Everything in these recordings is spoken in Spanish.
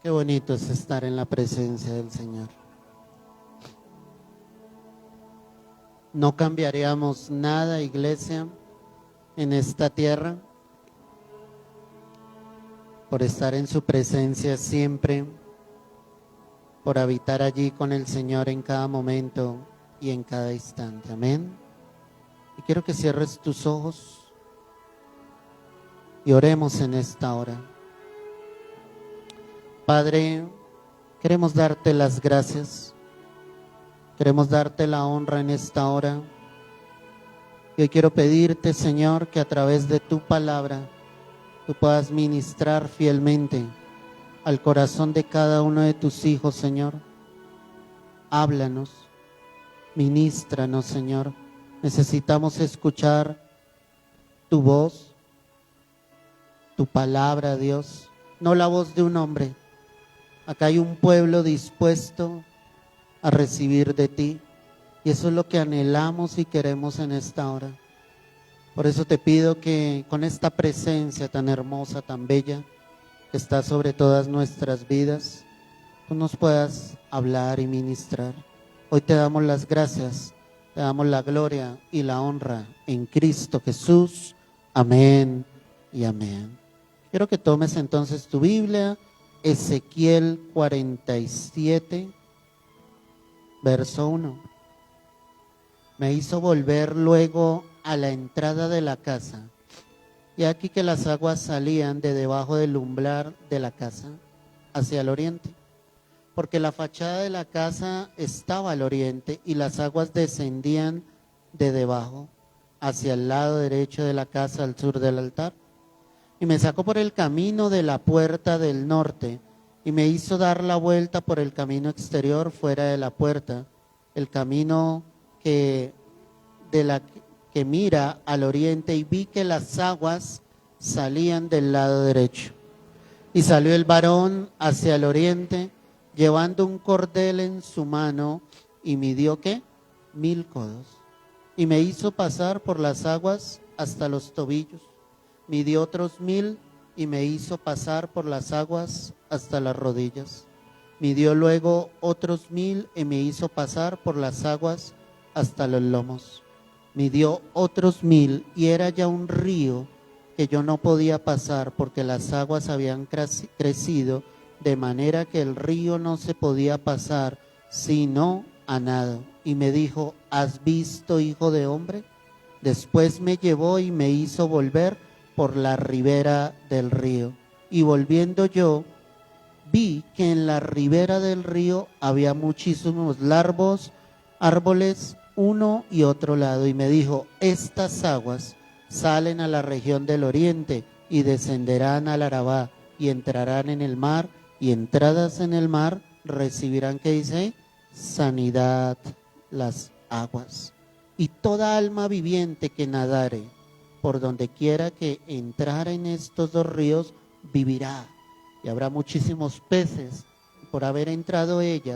Qué bonito es estar en la presencia del Señor. No cambiaríamos nada, iglesia, en esta tierra por estar en su presencia siempre, por habitar allí con el Señor en cada momento y en cada instante. Amén. Y quiero que cierres tus ojos y oremos en esta hora. Padre, queremos darte las gracias, queremos darte la honra en esta hora. Y hoy quiero pedirte, Señor, que a través de tu palabra tú puedas ministrar fielmente al corazón de cada uno de tus hijos, Señor. Háblanos, ministranos, Señor. Necesitamos escuchar tu voz, tu palabra, Dios, no la voz de un hombre. Acá hay un pueblo dispuesto a recibir de ti, y eso es lo que anhelamos y queremos en esta hora. Por eso te pido que con esta presencia tan hermosa, tan bella, que está sobre todas nuestras vidas, tú nos puedas hablar y ministrar. Hoy te damos las gracias, te damos la gloria y la honra en Cristo Jesús. Amén y amén. Quiero que tomes entonces tu Biblia, Ezequiel 47, verso 1. Me hizo volver luego a la entrada de la casa, y aquí que las aguas salían de debajo del umbral de la casa hacia el oriente, porque la fachada de la casa estaba al oriente y las aguas descendían de debajo hacia el lado derecho de la casa al sur del altar. Y me sacó por el camino de la puerta del norte y me hizo dar la vuelta por el camino exterior fuera de la puerta, el camino que mira al oriente, y vi que las aguas salían del lado derecho. Y salió el varón hacia el oriente, llevando un cordel en su mano, y midió ¿qué? 1000 codos. Y me hizo pasar por las aguas hasta los tobillos. Midió otros 1000 y me hizo pasar por las aguas hasta las rodillas. Midió luego otros 1000 y me hizo pasar por las aguas hasta los lomos. Midió otros 1000 y era ya un río que yo no podía pasar porque las aguas habían crecido, de manera que el río no se podía pasar sino a nado. Y me dijo: ¿has visto, hijo de hombre? Después me llevó y me hizo volver por la ribera del río. Y volviendo yo, vi que en la ribera del río había muchísimos largos árboles, uno y otro lado. Y me dijo: estas aguas salen a la región del oriente y descenderán al Arabá y entrarán en el mar, y entradas en el mar recibirán, ¿qué dice? Sanidad las aguas. Y toda alma viviente que nadare por donde quiera que entrara en estos dos ríos vivirá. Y habrá muchísimos peces por haber entrado allá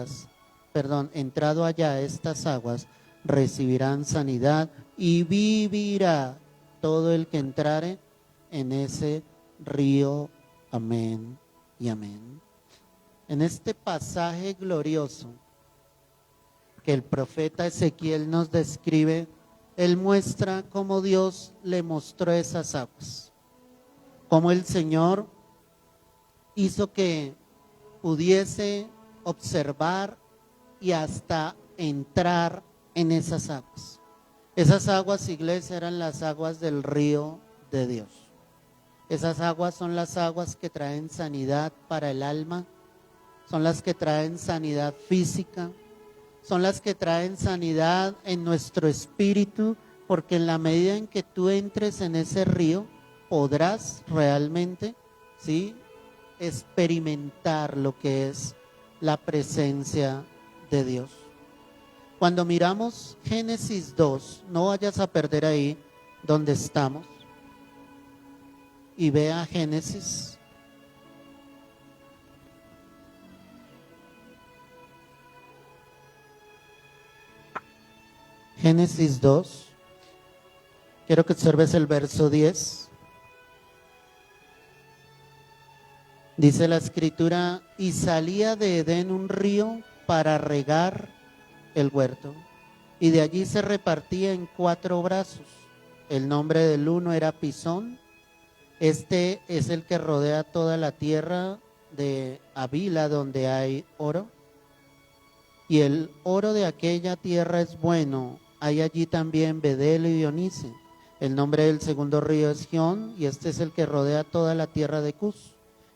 estas aguas, recibirán sanidad y vivirá todo el que entrare en ese río. Amén y amén. En este pasaje glorioso que el profeta Ezequiel nos describe, él muestra cómo Dios le mostró esas aguas, cómo el Señor hizo que pudiese observar y hasta entrar en esas aguas. Esas aguas, iglesia, eran las aguas del río de Dios. Esas aguas son las aguas que traen sanidad para el alma, son las que traen sanidad física, son las que traen sanidad en nuestro espíritu, porque en la medida en que tú entres en ese río, podrás realmente, ¿sí?, experimentar lo que es la presencia de Dios. Cuando miramos Génesis 2, no vayas a perder ahí donde estamos, y vea Génesis. Génesis 2, quiero que observes el verso 10. Dice la escritura, y salía de Edén un río para regar el huerto, y de allí se repartía en 4 brazos. El nombre del uno era Pisón. Este es el que rodea toda la tierra de Havila, donde hay oro. Y el oro de aquella tierra es bueno. Hay allí también Bedel y Dionice. El nombre del segundo río es Gión, y este es el que rodea toda la tierra de Cus.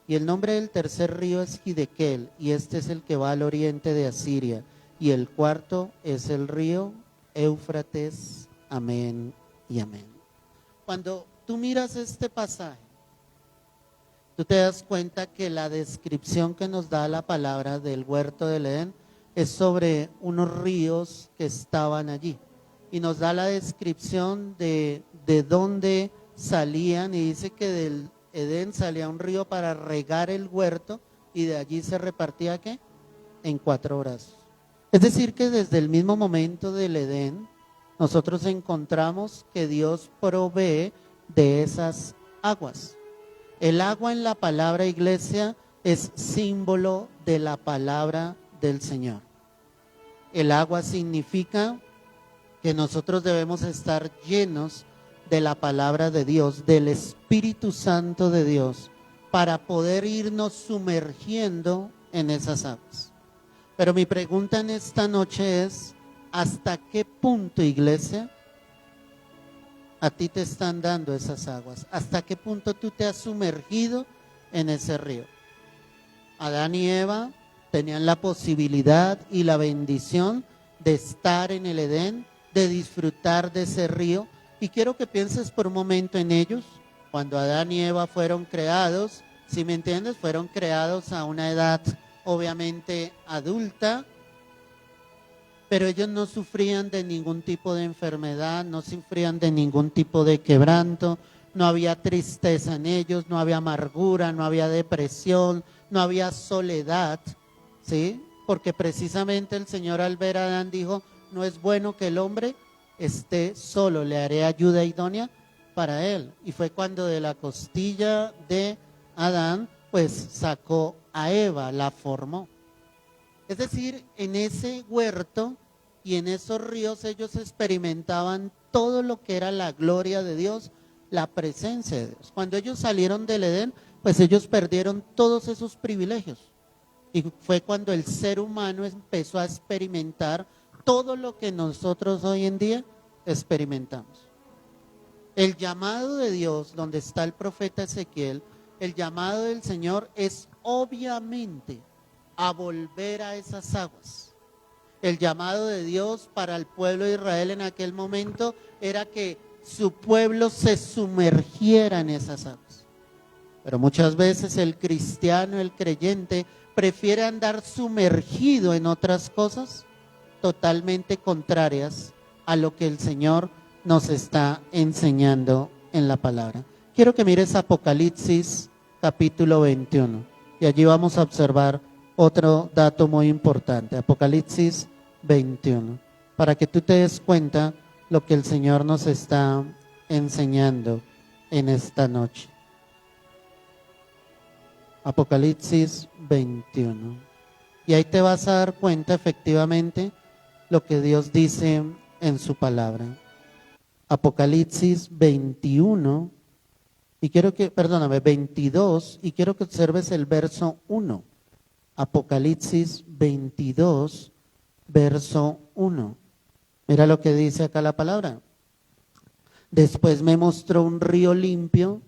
Y el nombre del tercer río es Hidekel, y este es el que va al oriente de Asiria. Y el cuarto es el río Éufrates. Amén y amén. Cuando tú miras este pasaje, tú te das cuenta que la descripción que nos da la palabra del huerto del Edén es sobre unos ríos que estaban allí. Y nos da la descripción de dónde salían, y dice que del Edén salía un río para regar el huerto, y de allí se repartía ¿qué? En 4 brazos. Es decir, que desde el mismo momento del Edén, nosotros encontramos que Dios provee de esas aguas. El agua en la palabra, iglesia, es símbolo de la palabra del Señor. El agua significa que nosotros debemos estar llenos de la palabra de Dios, del Espíritu Santo de Dios, para poder irnos sumergiendo en esas aguas. Pero mi pregunta en esta noche es, ¿hasta qué punto, iglesia, a ti te están dando esas aguas? ¿Hasta qué punto tú te has sumergido en ese río? Adán y Eva tenían la posibilidad y la bendición de estar en el Edén, de disfrutar de ese río. Y quiero que pienses por un momento en ellos. Cuando Adán y Eva fueron creados, ¿sí me entiendes? Fueron creados a una edad obviamente adulta, pero ellos no sufrían de ningún tipo de enfermedad, no sufrían de ningún tipo de quebranto, no había tristeza en ellos, no había amargura, no había depresión, no había soledad, ¿sí? Porque precisamente el Señor al ver a Adán dijo, no es bueno que el hombre esté solo, le haré ayuda idónea para él. Y fue cuando de la costilla de Adán, pues sacó a Eva, la formó. Es decir, en ese huerto y en esos ríos ellos experimentaban todo lo que era la gloria de Dios, la presencia de Dios. Cuando ellos salieron del Edén, pues ellos perdieron todos esos privilegios. Y fue cuando el ser humano empezó a experimentar todo lo que nosotros hoy en día experimentamos. El llamado de Dios, donde está el profeta Ezequiel, el llamado del Señor es obviamente a volver a esas aguas. El llamado de Dios para el pueblo de Israel en aquel momento era que su pueblo se sumergiera en esas aguas. Pero muchas veces el cristiano, el creyente, prefiere andar sumergido en otras cosas totalmente contrarias a lo que el Señor nos está enseñando en la palabra. Quiero que mires Apocalipsis capítulo 21 y allí vamos a observar otro dato muy importante, Apocalipsis 21, para que tú te des cuenta lo que el Señor nos está enseñando en esta noche. Apocalipsis 21. Y ahí te vas a dar cuenta efectivamente lo que Dios dice en su palabra. Apocalipsis 21, y quiero que, 22, y quiero que observes el verso 1. Apocalipsis 22, verso 1. Mira lo que dice acá la palabra. Después me mostró un río limpio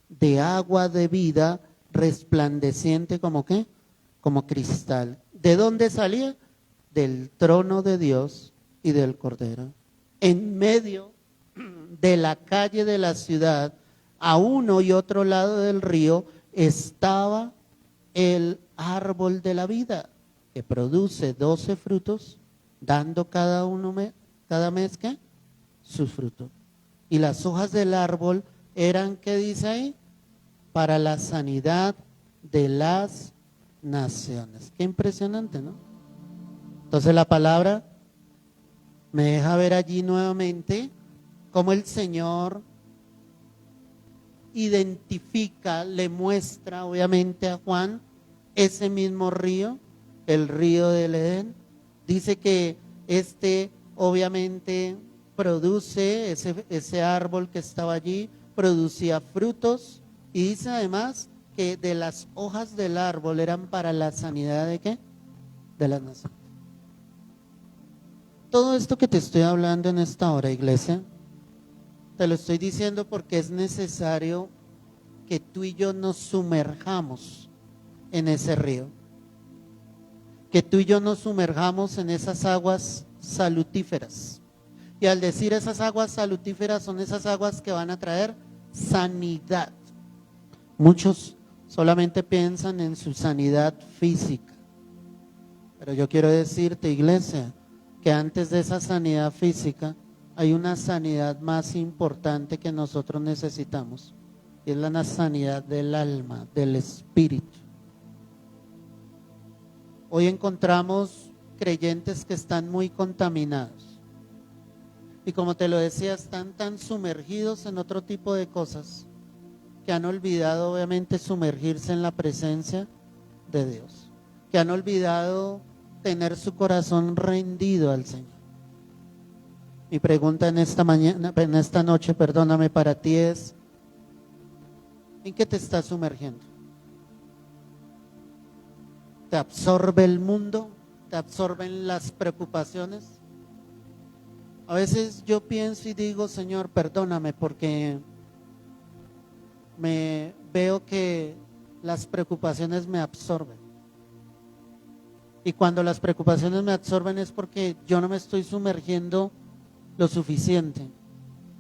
de agua de vida, resplandeciente como ¿qué? Como cristal. ¿De dónde salía? Del trono de Dios y del Cordero. En medio de la calle de la ciudad, a uno y otro lado del río, estaba el árbol de la vida, que produce 12 frutos, dando cada mes ¿qué? Su fruto. Y las hojas del árbol eran, ¿qué dice ahí? Para la sanidad de las naciones. Qué impresionante, ¿no? Entonces la palabra me deja ver allí nuevamente cómo el Señor identifica, le muestra obviamente a Juan ese mismo río, el río del Edén. Dice que obviamente produce, ese árbol que estaba allí, producía frutos, y dice además que de las hojas del árbol eran para la sanidad ¿de qué? De las naciones. Todo esto que te estoy hablando en esta hora, iglesia, te lo estoy diciendo porque es necesario que tú y yo nos sumerjamos en ese río, que tú y yo nos sumerjamos en esas aguas salutíferas. Y al decir esas aguas salutíferas, son esas aguas que van a traer sanidad. Muchos solamente piensan en su sanidad física, pero yo quiero decirte, iglesia, que antes de esa sanidad física hay una sanidad más importante que nosotros necesitamos, y es la sanidad del alma, del espíritu. Hoy encontramos creyentes que están muy contaminados, y como te lo decía, están tan sumergidos en otro tipo de cosas que han olvidado obviamente sumergirse en la presencia de Dios, que han olvidado tener su corazón rendido al Señor. Mi pregunta en esta noche, perdóname, para ti es: ¿en qué te estás sumergiendo? ¿Te absorbe el mundo? ¿Te absorben las preocupaciones? A veces yo pienso y digo, Señor, perdóname, porque me veo que las preocupaciones me absorben. Y cuando las preocupaciones me absorben es porque yo no me estoy sumergiendo lo suficiente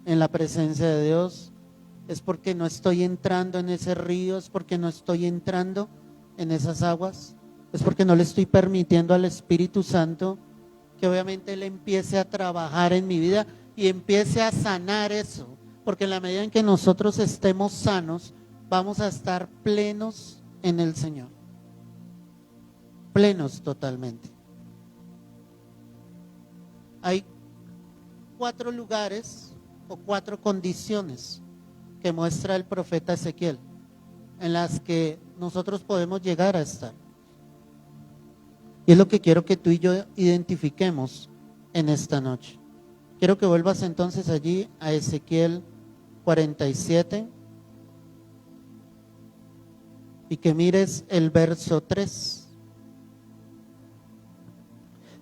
en la presencia de Dios, es porque no estoy entrando en ese río, es porque no estoy entrando en esas aguas, es porque no le estoy permitiendo al Espíritu Santo que obviamente Él empiece a trabajar en mi vida y empiece a sanar eso, porque en la medida en que nosotros estemos sanos, vamos a estar plenos en el Señor, plenos totalmente. Hay 4 lugares o 4 condiciones que muestra el profeta Ezequiel en las que nosotros podemos llegar a estar. Y es lo que quiero que tú y yo identifiquemos en esta noche. Quiero que vuelvas entonces allí a Ezequiel 47 y que mires el verso 3.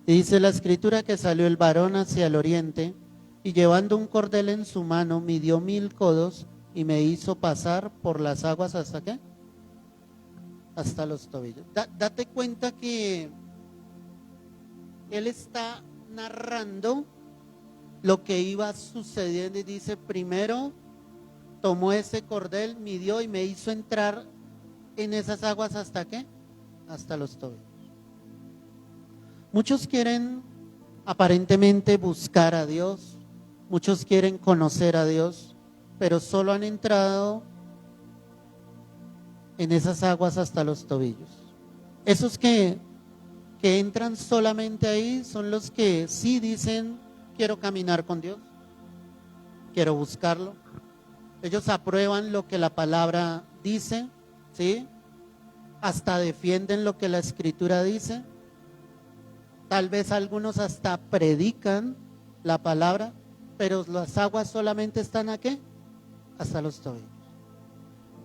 Y dice la escritura que salió el varón hacia el oriente y llevando un cordel en su mano midió 1000 codos y me hizo pasar por las aguas ¿hasta qué? Hasta los tobillos. Date cuenta que él está narrando lo que iba sucediendo y dice: primero tomó ese cordel, midió y me hizo entrar en esas aguas ¿hasta qué? Hasta los tobillos. Muchos quieren aparentemente buscar a Dios, muchos quieren conocer a Dios, pero solo han entrado en esas aguas hasta los tobillos. Esos que entran solamente ahí son los que sí dicen: quiero caminar con Dios, quiero buscarlo. Ellos aprueban lo que la palabra dice, ¿sí? Hasta defienden lo que la escritura dice. Tal vez algunos hasta predican la palabra, pero las aguas solamente están ¿a qué? Hasta los tobillos.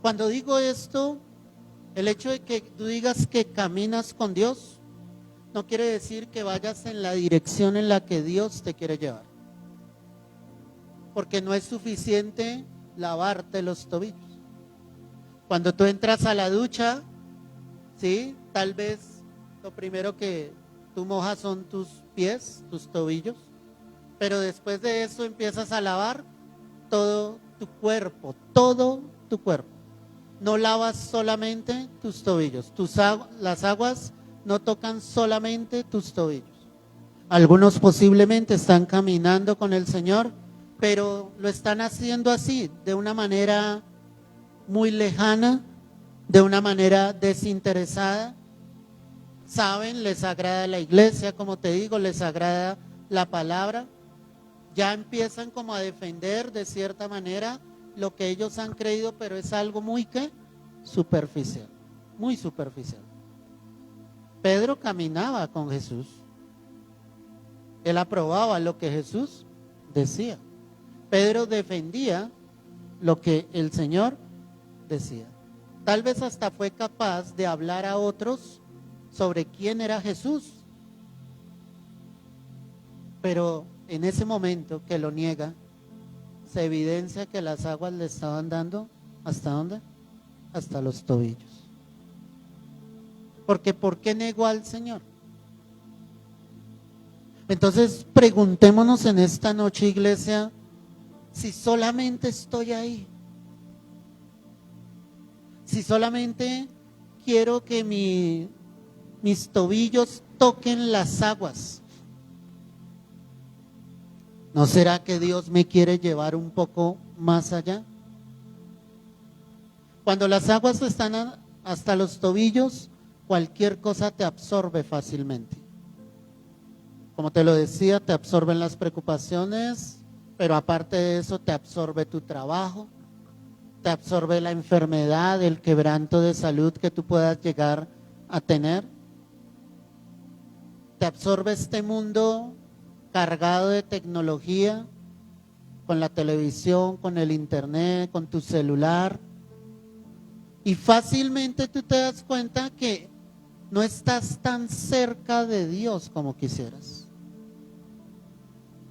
Cuando digo esto, el hecho de que tú digas que caminas con Dios no quiere decir que vayas en la dirección en la que Dios te quiere llevar, porque no es suficiente lavarte los tobillos. Cuando tú entras a la ducha, ¿sí? Tal vez lo primero que tú mojas son tus pies, tus tobillos, pero después de eso empiezas a lavar todo tu cuerpo, todo tu cuerpo. No lavas solamente tus tobillos, las aguas no tocan solamente tus tobillos. Algunos posiblemente están caminando con el Señor, pero lo están haciendo así, de una manera muy lejana, de una manera desinteresada. Saben, les agrada la iglesia, como te digo, les agrada la palabra. Ya empiezan como a defender de cierta manera lo que ellos han creído, pero es algo muy ¿qué? Superficial, muy superficial. Pedro caminaba con Jesús. Él aprobaba lo que Jesús decía. Pedro defendía lo que el Señor decía. Tal vez hasta fue capaz de hablar a otros sobre quién era Jesús. Pero en ese momento que lo niega, se evidencia que las aguas le estaban dando, ¿hasta dónde? Hasta los tobillos. Porque ¿por qué negó al Señor? Entonces preguntémonos en esta noche, iglesia, si solamente estoy ahí, si solamente quiero que mis tobillos toquen las aguas, ¿no será que Dios me quiere llevar un poco más allá? Cuando las aguas están hasta los tobillos, cualquier cosa te absorbe fácilmente. Como te lo decía, te absorben las preocupaciones, pero aparte de eso te absorbe tu trabajo, te absorbe la enfermedad, el quebranto de salud que tú puedas llegar a tener. Te absorbe este mundo cargado de tecnología, con la televisión, con el internet, con tu celular. Y fácilmente tú te das cuenta que no estás tan cerca de Dios como quisieras.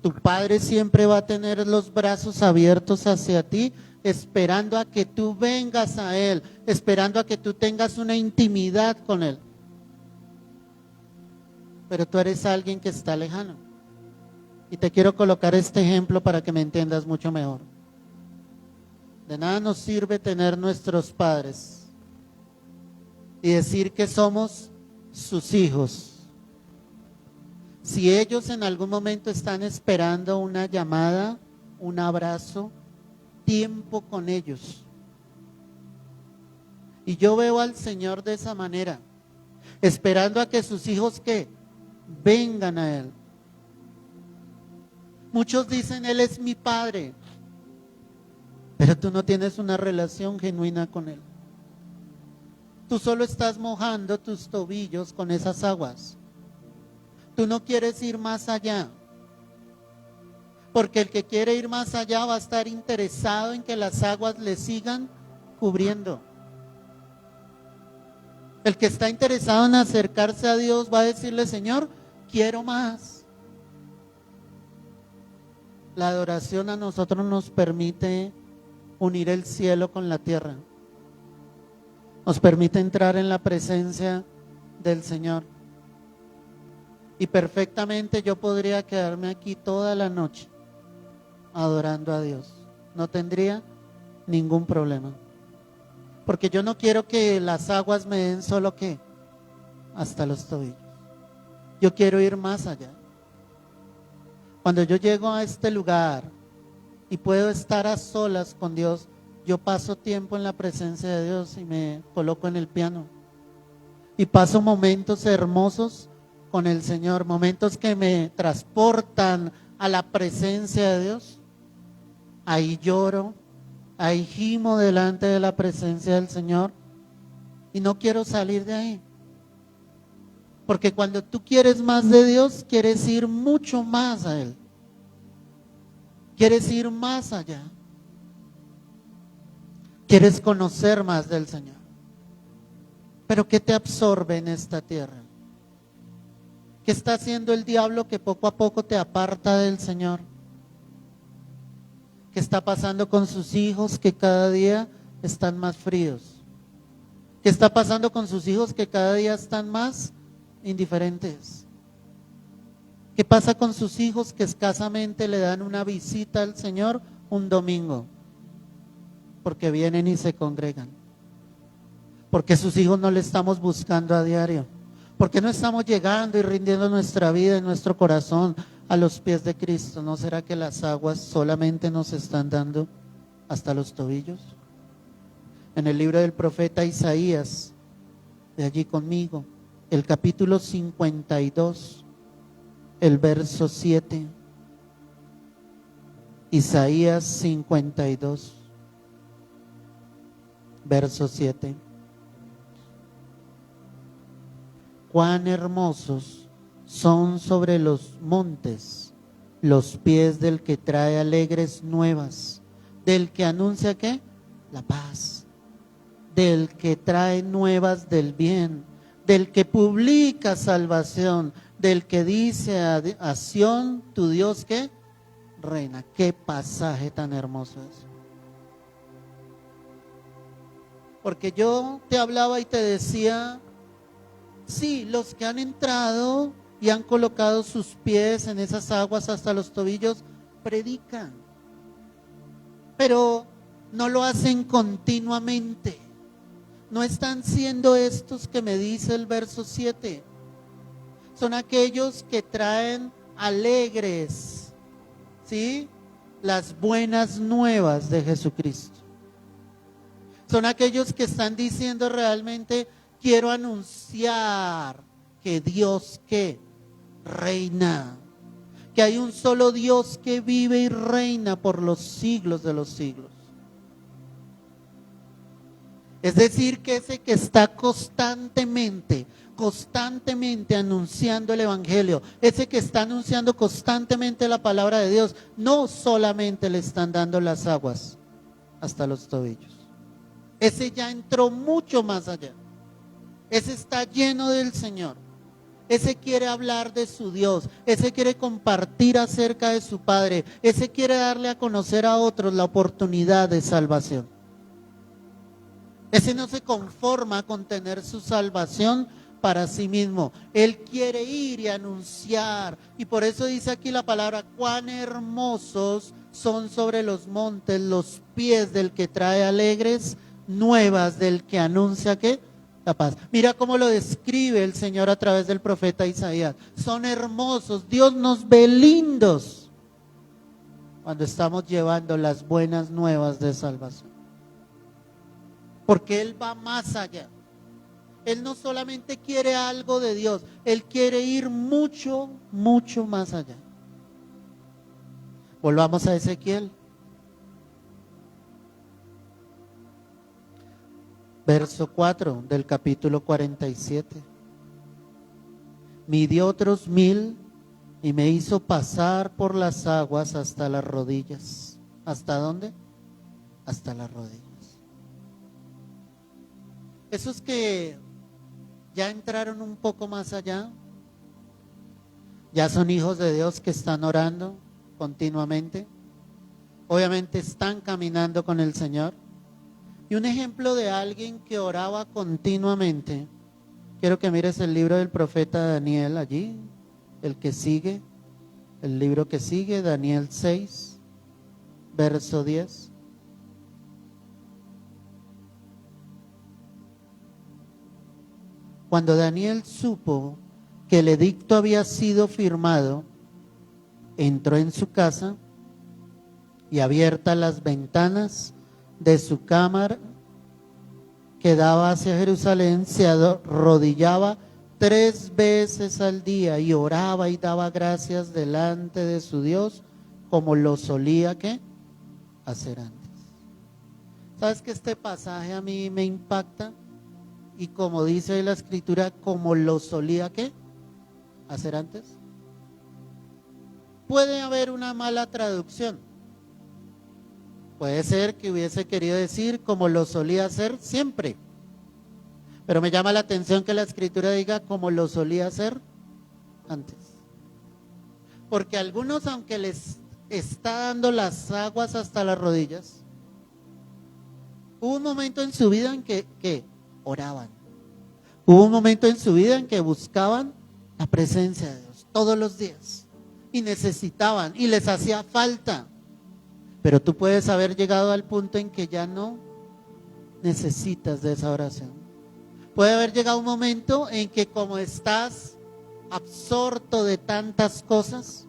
Tu Padre siempre va a tener los brazos abiertos hacia ti, esperando a que tú vengas a Él, esperando a que tú tengas una intimidad con Él. Pero tú eres alguien que está lejano. Y te quiero colocar este ejemplo para que me entiendas mucho mejor. De nada nos sirve tener nuestros padres y decir que somos sus hijos, si ellos en algún momento están esperando una llamada, un abrazo, tiempo con ellos. Y yo veo al Señor de esa manera, esperando a que sus hijos que vengan a Él. Muchos dicen, Él es mi Padre, pero tú no tienes una relación genuina con Él. Tú solo estás mojando tus tobillos con esas aguas. Tú no quieres ir más allá, porque el que quiere ir más allá va a estar interesado en que las aguas le sigan cubriendo. El que está interesado en acercarse a Dios va a decirle, Señor, quiero más. La adoración a nosotros nos permite unir el cielo con la tierra. Nos permite entrar en la presencia del Señor. Y perfectamente yo podría quedarme aquí toda la noche adorando a Dios. No tendría ningún problema. Porque yo no quiero que las aguas me den solo ¿qué? Hasta los tobillos. Yo quiero ir más allá. Cuando yo llego a este lugar y puedo estar a solas con Dios, yo paso tiempo en la presencia de Dios y me coloco en el piano. Y paso momentos hermosos con el Señor, momentos que me transportan a la presencia de Dios. Ahí lloro, ahí gimo delante de la presencia del Señor y no quiero salir de ahí. Porque cuando tú quieres más de Dios, quieres ir mucho más a Él. Quieres ir más allá. Quieres conocer más del Señor. Pero ¿qué te absorbe en esta tierra? ¿Qué está haciendo el diablo que poco a poco te aparta del Señor? ¿Qué está pasando con sus hijos que cada día están más fríos? ¿Qué está pasando con sus hijos que cada día están más indiferentes? ¿Qué pasa con sus hijos que escasamente le dan una visita al Señor un domingo? Porque vienen y se congregan. Porque sus hijos no le estamos buscando a diario. Porque no estamos llegando y rindiendo nuestra vida y nuestro corazón a los pies de Cristo. ¿No será que las aguas solamente nos están dando hasta los tobillos? En el libro del profeta Isaías, de allí conmigo, el capítulo 52, el verso 7. Isaías 52. verso 7. Cuán hermosos son sobre los montes los pies del que trae alegres nuevas, del que anuncia ¿qué? La paz, del que trae nuevas del bien, del que publica salvación, del que dice a Sión, tu Dios ¿qué? Reina. Qué pasaje tan hermoso es. Porque yo te hablaba y te decía, sí, los que han entrado y han colocado sus pies en esas aguas hasta los tobillos, predican. Pero no lo hacen continuamente. No están siendo estos que me dice el verso 7. Son aquellos que traen alegres, ¿sí? Las buenas nuevas de Jesucristo. Son aquellos que están diciendo realmente, quiero anunciar que Dios que reina, que hay un solo Dios que vive y reina por los siglos de los siglos. Es decir, que ese que está constantemente anunciando el Evangelio, ese que está anunciando constantemente la palabra de Dios, no solamente le están dando las aguas hasta los tobillos. Ese ya entró mucho más allá. Ese está lleno del Señor. Ese quiere hablar de su Dios. Ese quiere compartir acerca de su Padre. Ese quiere darle a conocer a otros la oportunidad de salvación. Ese no se conforma con tener su salvación para sí mismo. Él quiere ir y anunciar. Y por eso dice aquí la palabra, cuán hermosos son sobre los montes los pies del que trae alegres nuevas, del que anuncia ¿qué? La paz. Mira cómo lo describe el Señor a través del profeta Isaías. Son hermosos. Dios nos ve lindos cuando estamos llevando las buenas nuevas de salvación. Porque Él va más allá. Él no solamente quiere algo de Dios, Él quiere ir mucho, mucho más allá. Volvamos a Ezequiel. Verso 4 del capítulo 47. Midió otros 1000 y me hizo pasar por las aguas hasta las rodillas. ¿Hasta dónde? Hasta las rodillas. Esos que ya entraron un poco más allá, ya son hijos de Dios que están orando continuamente. Obviamente están caminando con el Señor. Y un ejemplo de alguien que oraba continuamente, quiero que mires el libro del profeta Daniel allí, el que sigue, el libro que sigue, Daniel 6, verso 10. Cuando Daniel supo que el edicto había sido firmado, entró en su casa y abiertas las ventanas de su cámara que daba hacia Jerusalén, se arrodillaba 3 veces al día y oraba y daba gracias delante de su Dios como lo solía ¿qué? Hacer antes. ¿Sabes que este pasaje a mí me impacta? Y como dice la escritura, como lo solía ¿qué? Hacer antes. Puede haber una mala traducción. Puede ser que hubiese querido decir como lo solía hacer siempre. Pero me llama la atención que la escritura diga como lo solía hacer antes. Porque algunos, aunque les está dando las aguas hasta las rodillas, hubo un momento en su vida en que oraban. Hubo un momento en su vida en que buscaban la presencia de Dios todos los días. Y necesitaban, y les hacía falta. Pero tú puedes haber llegado al punto en que ya no necesitas de esa oración. Puede haber llegado un momento en que como estás absorto de tantas cosas,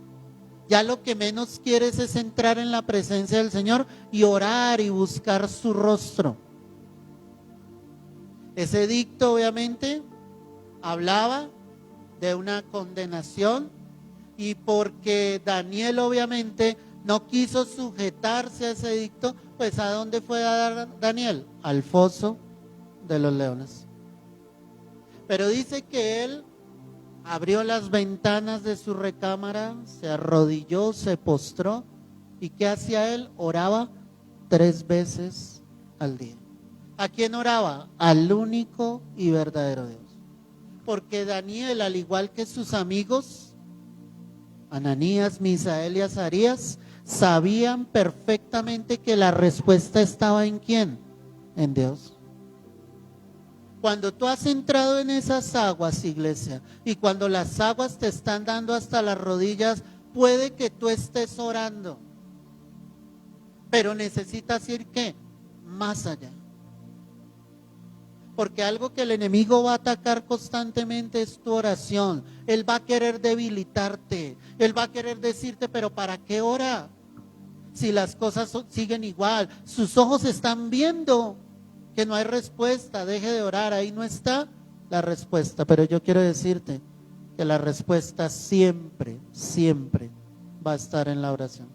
ya lo que menos quieres es entrar en la presencia del Señor y orar y buscar su rostro. Ese edicto obviamente hablaba de una condenación y porque Daniel obviamente no quiso sujetarse a ese edicto, pues ¿a dónde fue a dar Daniel? Al foso de los leones. Pero dice que él abrió las ventanas de su recámara, se arrodilló, se postró, ¿y qué hacía él? Oraba 3 veces al día. ¿A quién oraba? Al único y verdadero Dios. Porque Daniel, al igual que sus amigos, Ananías, Misael y Azarías, sabían perfectamente que la respuesta estaba ¿en quién? En Dios. Cuando tú has entrado en esas aguas, iglesia, y cuando las aguas te están dando hasta las rodillas, puede que tú estés orando, pero necesitas ir ¿qué? Más allá. Porque algo que el enemigo va a atacar constantemente es tu oración. Él va a querer debilitarte. Él va a querer decirte, pero ¿para qué ora? Si las cosas siguen igual. Sus ojos están viendo que no hay respuesta. Deje de orar, ahí no está la respuesta. Pero yo quiero decirte que la respuesta siempre, siempre va a estar en la oración.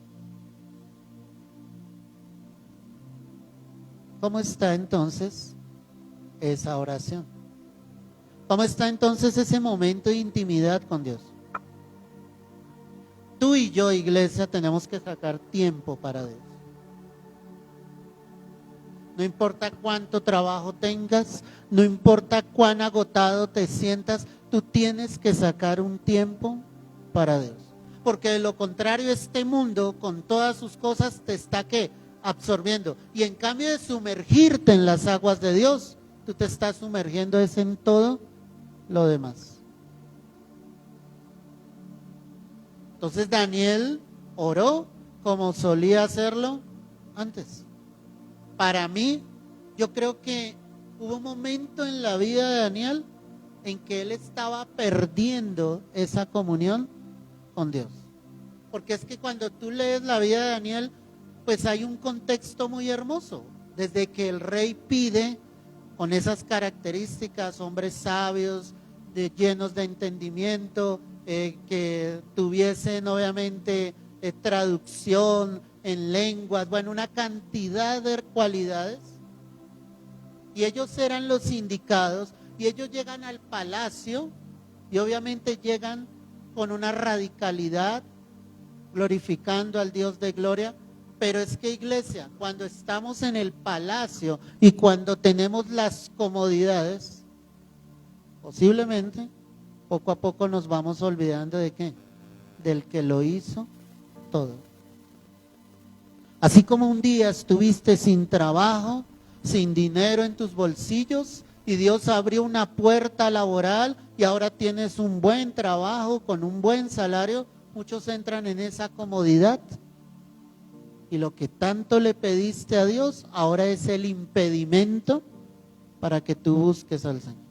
¿Cómo está entonces esa oración? ¿Cómo está entonces ese momento de intimidad con Dios? Tú y yo, iglesia, tenemos que sacar tiempo para Dios. No importa cuánto trabajo tengas, no importa cuán agotado te sientas, tú tienes que sacar un tiempo para Dios. Porque de lo contrario, este mundo con todas sus cosas te está ¿qué? Absorbiendo. Y en cambio de sumergirte en las aguas de Dios, tú te estás sumergiendo es en todo lo demás. Entonces Daniel oró como solía hacerlo antes. Para mí, yo creo que hubo un momento en la vida de Daniel en que él estaba perdiendo esa comunión con Dios. Porque es que cuando tú lees la vida de Daniel, pues hay un contexto muy hermoso. Desde que el rey pide con esas características, hombres sabios, llenos de entendimiento, que tuviesen obviamente traducción en lenguas, bueno, una cantidad de cualidades. Y ellos eran los indicados y ellos llegan al palacio y obviamente llegan con una radicalidad, glorificando al Dios de gloria. Pero es que, iglesia, cuando estamos en el palacio y cuando tenemos las comodidades, posiblemente poco a poco nos vamos olvidando de qué, del que lo hizo todo. Así como un día estuviste sin trabajo, sin dinero en tus bolsillos y Dios abrió una puerta laboral y ahora tienes un buen trabajo con un buen salario, muchos entran en esa comodidad. Y lo que tanto le pediste a Dios, ahora es el impedimento para que tú busques al Señor.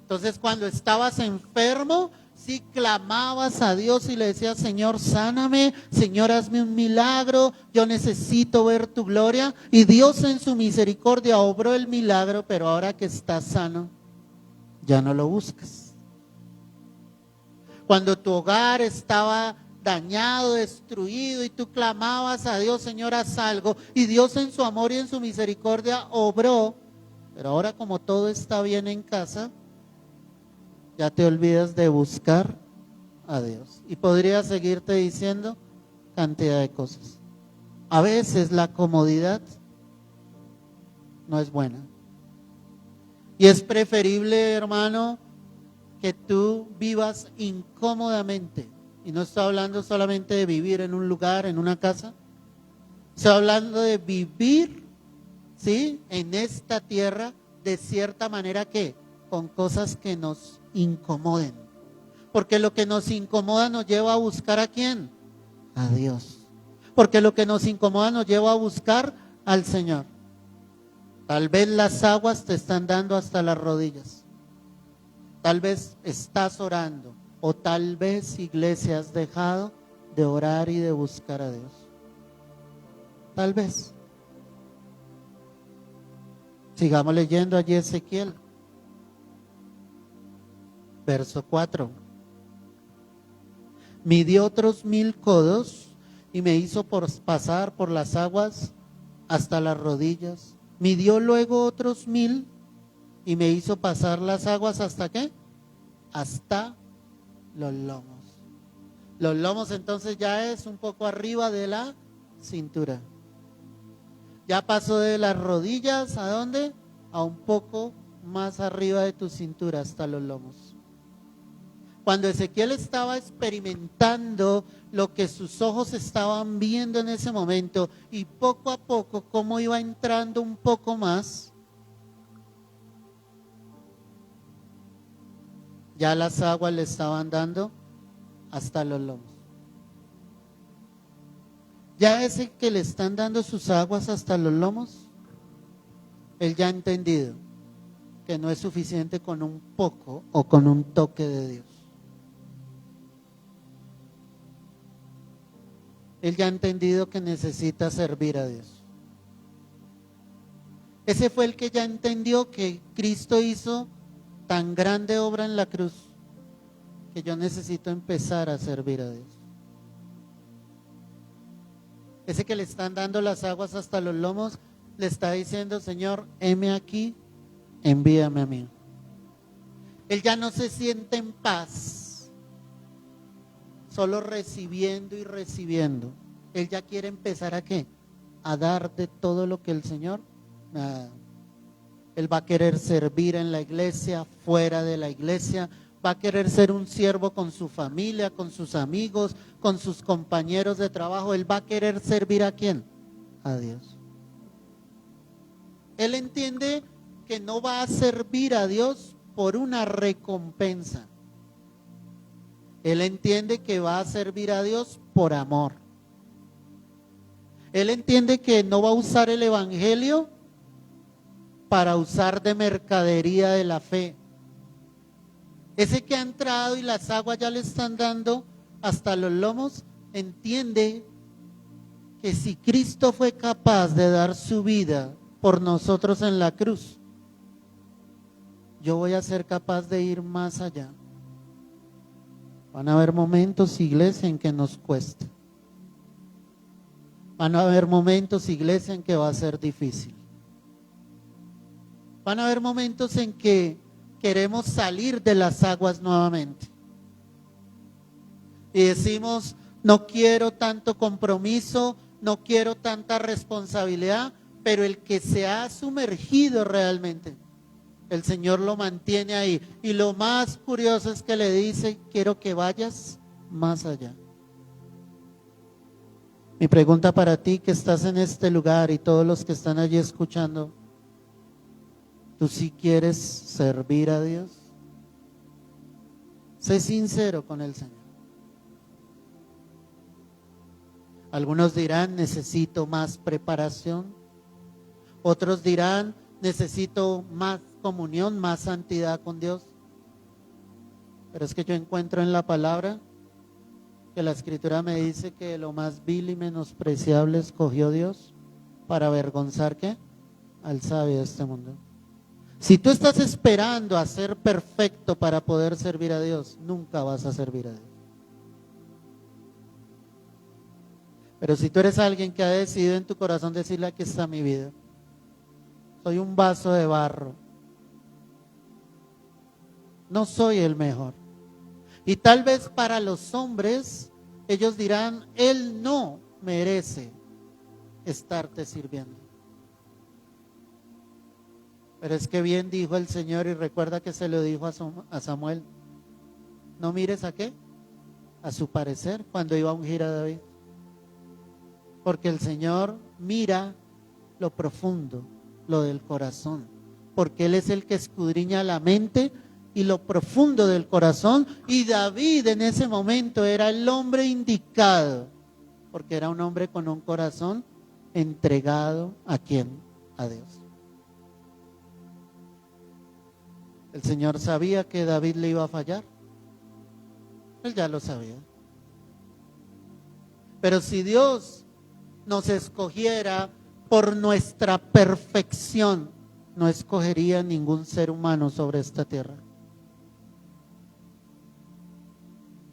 Entonces, cuando estabas enfermo, sí clamabas a Dios y le decías, Señor, sáname, Señor, hazme un milagro, yo necesito ver tu gloria. Y Dios en su misericordia obró el milagro, pero ahora que estás sano, ya no lo buscas. Cuando tu hogar estaba dañado, destruido, y tú clamabas a Dios, Señor, haz algo, y Dios en su amor y en su misericordia obró, pero ahora como todo está bien en casa, ya te olvidas de buscar a Dios. Y podría seguirte diciendo cantidad de cosas. A veces la comodidad no es buena. Y es preferible, hermano, que tú vivas incómodamente. Y no estoy hablando solamente de vivir en un lugar, en una casa. Estoy hablando de vivir, ¿sí?, en esta tierra de cierta manera que con cosas que nos incomoden. Porque lo que nos incomoda nos lleva a buscar ¿a quién? A Dios. Porque lo que nos incomoda nos lleva a buscar al Señor. Tal vez las aguas te están dando hasta las rodillas. Tal vez estás orando. O tal vez, iglesia, has dejado de orar y de buscar a Dios. Tal vez. Sigamos leyendo allí Ezequiel. Verso 4. midió otros 1000 codos y me hizo pasar por las aguas hasta las rodillas. Midió luego otros 1000 y me hizo pasar las aguas ¿hasta qué? Hasta los lomos. Los lomos entonces ya es un poco arriba de la cintura. Ya pasó de las rodillas, ¿a dónde? A un poco más arriba de tu cintura, hasta los lomos. Cuando Ezequiel estaba experimentando lo que sus ojos estaban viendo en ese momento y poco a poco cómo iba entrando un poco más, ya las aguas le estaban dando hasta los lomos. Ya ese que le están dando sus aguas hasta los lomos, él ya ha entendido que no es suficiente con un poco o con un toque de Dios. Él ya ha entendido que necesita servir a Dios. Ese fue el que ya entendió que Cristo hizo tan grande obra en la cruz que yo necesito empezar a servir a Dios. Ese que le están dando las aguas hasta los lomos le está diciendo: Señor, heme aquí, envíame a mí. Él ya no se siente en paz, solo recibiendo y recibiendo. Él ya quiere empezar ¿a qué? A dar de todo lo que el Señor me ha dado. Él va a querer servir en la iglesia, fuera de la iglesia. Va a querer ser un siervo con su familia, con sus amigos, con sus compañeros de trabajo. Él va a querer servir ¿a quién? A Dios. Él entiende que no va a servir a Dios por una recompensa. Él entiende que va a servir a Dios por amor. Él entiende que no va a usar el evangelio para usar de mercadería de la fe. Ese que ha entrado y las aguas ya le están dando hasta los lomos, entiende que si Cristo fue capaz de dar su vida por nosotros en la cruz, yo voy a ser capaz de ir más allá. Van a haber momentos, iglesia, en que nos cueste. Van a haber momentos, iglesia, en que va a ser difícil. Van a haber momentos en que queremos salir de las aguas nuevamente. Y decimos: no quiero tanto compromiso, no quiero tanta responsabilidad, pero el que se ha sumergido realmente, el Señor lo mantiene ahí. Y lo más curioso es que le dice: quiero que vayas más allá. Mi pregunta para ti que estás en este lugar y todos los que están allí escuchando: ¿tú sí quieres servir a Dios? Sé sincero con el Señor. Algunos dirán: necesito más preparación. Otros dirán: necesito más comunión, más santidad con Dios. Pero es que yo encuentro en la palabra que la Escritura me dice que lo más vil y menospreciable escogió Dios para avergonzar ¿qué? Al sabio de este mundo. Si tú estás esperando a ser perfecto para poder servir a Dios, nunca vas a servir a Dios. Pero si tú eres alguien que ha decidido en tu corazón decirle: aquí está mi vida, soy un vaso de barro, no soy el mejor. Y tal vez para los hombres ellos dirán: él no merece estarte sirviendo. Pero es que bien dijo el Señor, y recuerda que se lo dijo a Samuel: no mires ¿a qué? A su parecer, cuando iba a ungir a David. Porque el Señor mira lo profundo, lo del corazón. Porque Él es el que escudriña la mente y lo profundo del corazón. Y David en ese momento era el hombre indicado, porque era un hombre con un corazón entregado ¿a quién? A Dios. El Señor sabía que David le iba a fallar. Él ya lo sabía. Pero si Dios nos escogiera por nuestra perfección, no escogería ningún ser humano sobre esta tierra.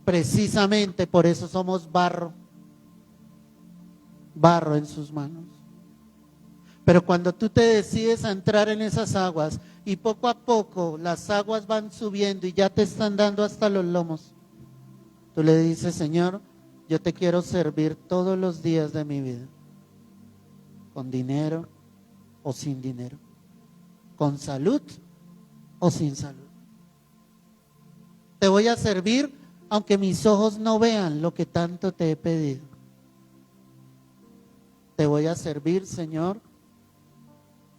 Precisamente por eso somos barro, barro en sus manos. Pero cuando tú te decides a entrar en esas aguas y poco a poco las aguas van subiendo y ya te están dando hasta los lomos, tú le dices: Señor, yo te quiero servir todos los días de mi vida, con dinero o sin dinero, con salud o sin salud. Te voy a servir aunque mis ojos no vean lo que tanto te he pedido. Te voy a servir, Señor,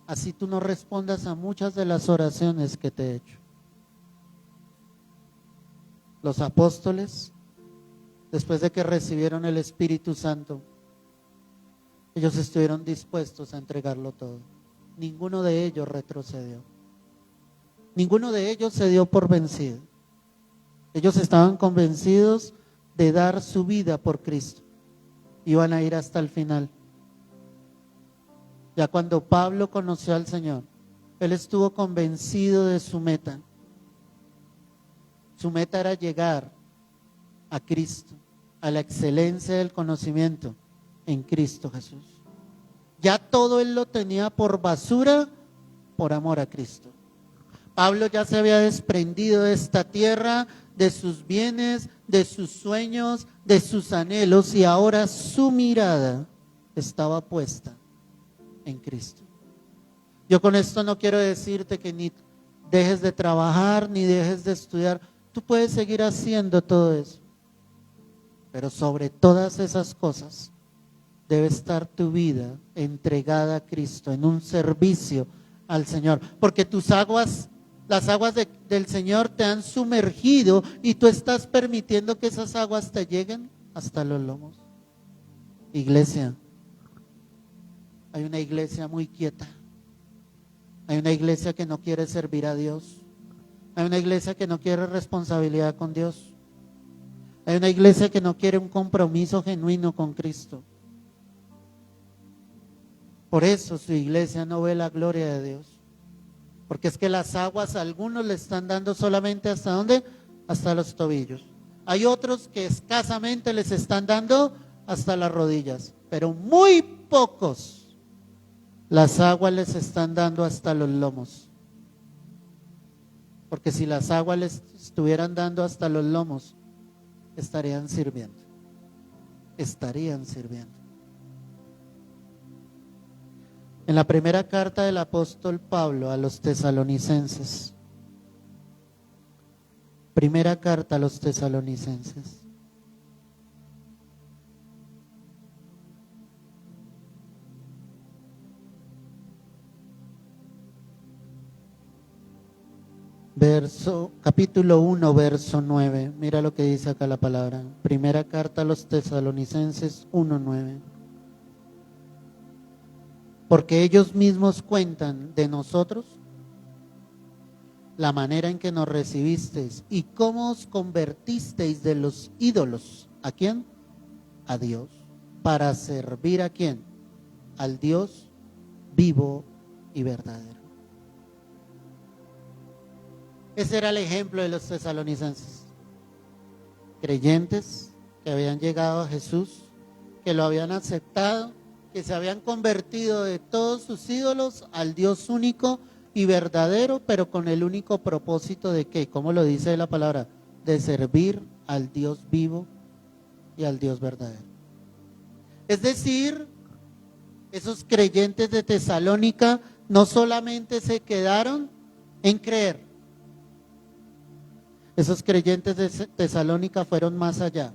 así tú no respondas a muchas de las oraciones que te he hecho. Los apóstoles, después de que recibieron el Espíritu Santo, ellos estuvieron dispuestos a entregarlo todo. Ninguno de ellos retrocedió. Ninguno de ellos se dio por vencido. Ellos estaban convencidos de dar su vida por Cristo. Iban a ir hasta el final. Ya cuando Pablo conoció al Señor, él estuvo convencido de su meta. Su meta era llegar a Cristo, a la excelencia del conocimiento en Cristo Jesús. Ya todo él lo tenía por basura por amor a Cristo. Pablo ya se había desprendido de esta tierra, de sus bienes, de sus sueños, de sus anhelos, y ahora su mirada estaba puesta en Cristo. Yo con esto no quiero decirte que ni dejes de trabajar, ni dejes de estudiar. Tú puedes seguir haciendo todo eso, pero sobre todas esas cosas debe estar tu vida entregada a Cristo, en un servicio al Señor, porque tus aguas, las aguas del Señor te han sumergido y tú estás permitiendo que esas aguas te lleguen hasta los lomos. Iglesia, hay una iglesia muy quieta, hay una iglesia que no quiere servir a Dios, hay una iglesia que no quiere responsabilidad con Dios, hay una iglesia que no quiere un compromiso genuino con Cristo. Por eso su iglesia no ve la gloria de Dios. Porque es que las aguas a algunos le están dando solamente ¿hasta dónde? Hasta los tobillos. Hay otros que escasamente les están dando hasta las rodillas. Pero muy pocos las aguas les están dando hasta los lomos. Porque si las aguas les estuvieran dando hasta los lomos, estarían sirviendo. Estarían sirviendo. En la primera carta del apóstol Pablo a los tesalonicenses, primera carta a los tesalonicenses, capítulo 1, verso 9, mira lo que dice acá la palabra, primera carta a los tesalonicenses 1:9. Porque ellos mismos cuentan de nosotros la manera en que nos recibisteis y cómo os convertisteis de los ídolos. ¿A quién? A Dios. ¿Para servir a quién? Al Dios vivo y verdadero. Ese era el ejemplo de los tesalonicenses. Creyentes que habían llegado a Jesús, que lo habían aceptado, que se habían convertido de todos sus ídolos al Dios único y verdadero, pero con el único propósito de ¿qué? ¿Cómo lo dice la palabra? De servir al Dios vivo y al Dios verdadero. Es decir, esos creyentes de Tesalónica no solamente se quedaron en creer, esos creyentes de Tesalónica fueron más allá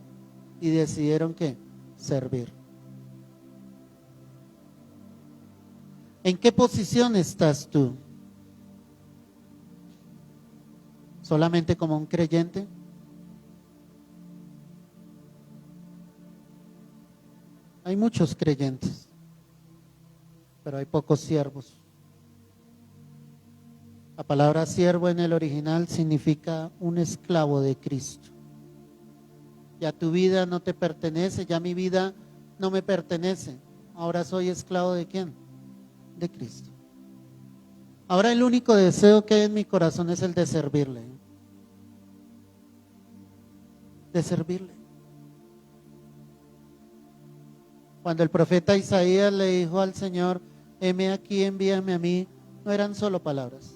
y decidieron ¿qué? Servir. ¿En qué posición estás tú? ¿Solamente como un creyente? Hay muchos creyentes, pero hay pocos siervos. La palabra siervo en el original significa un esclavo de Cristo. Ya tu vida no te pertenece, ya mi vida no me pertenece. Ahora soy esclavo ¿de quién? De Cristo. Ahora el único deseo que hay en mi corazón es el de servirle, de servirle. Cuando el profeta Isaías le dijo al Señor, heme aquí, envíame a mí, no eran solo palabras.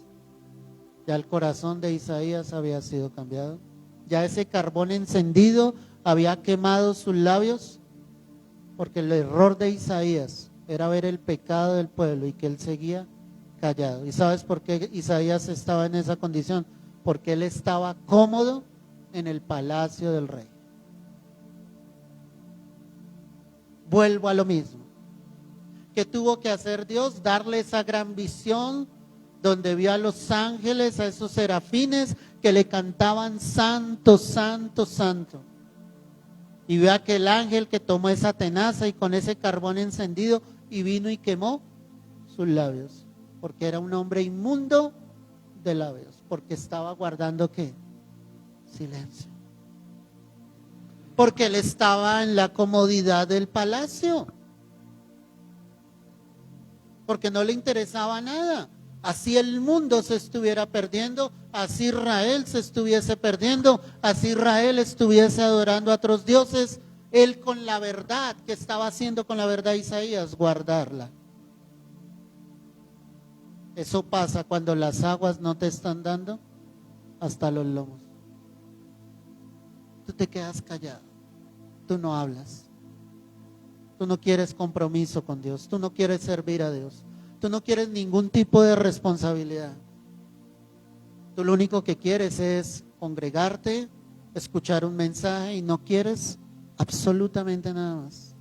Ya el corazón de Isaías había sido cambiado. Ya ese carbón encendido había quemado sus labios, porque el error de Isaías era ver el pecado del pueblo y que él seguía callado. ¿Y sabes por qué Isaías estaba en esa condición? Porque él estaba cómodo en el palacio del rey. Vuelvo a lo mismo. ¿Qué tuvo que hacer Dios? Darle esa gran visión donde vio a los ángeles, a esos serafines que le cantaban santo, santo, santo. Y vio a aquel ángel que tomó esa tenaza y con ese carbón encendido y vino y quemó sus labios. Porque era un hombre inmundo de labios. Porque estaba guardando ¿qué? Silencio. Porque él estaba en la comodidad del palacio. Porque no le interesaba nada. Así el mundo se estuviera perdiendo, así Israel se estuviese perdiendo, así Israel estuviese adorando a otros dioses, él con la verdad, que estaba haciendo con la verdad Isaías, guardarla. Eso pasa cuando las aguas no te están dando hasta los lomos. Tú te quedas callado, tú no hablas, tú no quieres compromiso con Dios, tú no quieres servir a Dios. Tú no quieres ningún tipo de responsabilidad. Tú lo único que quieres es congregarte, escuchar un mensaje y no quieres absolutamente nada más.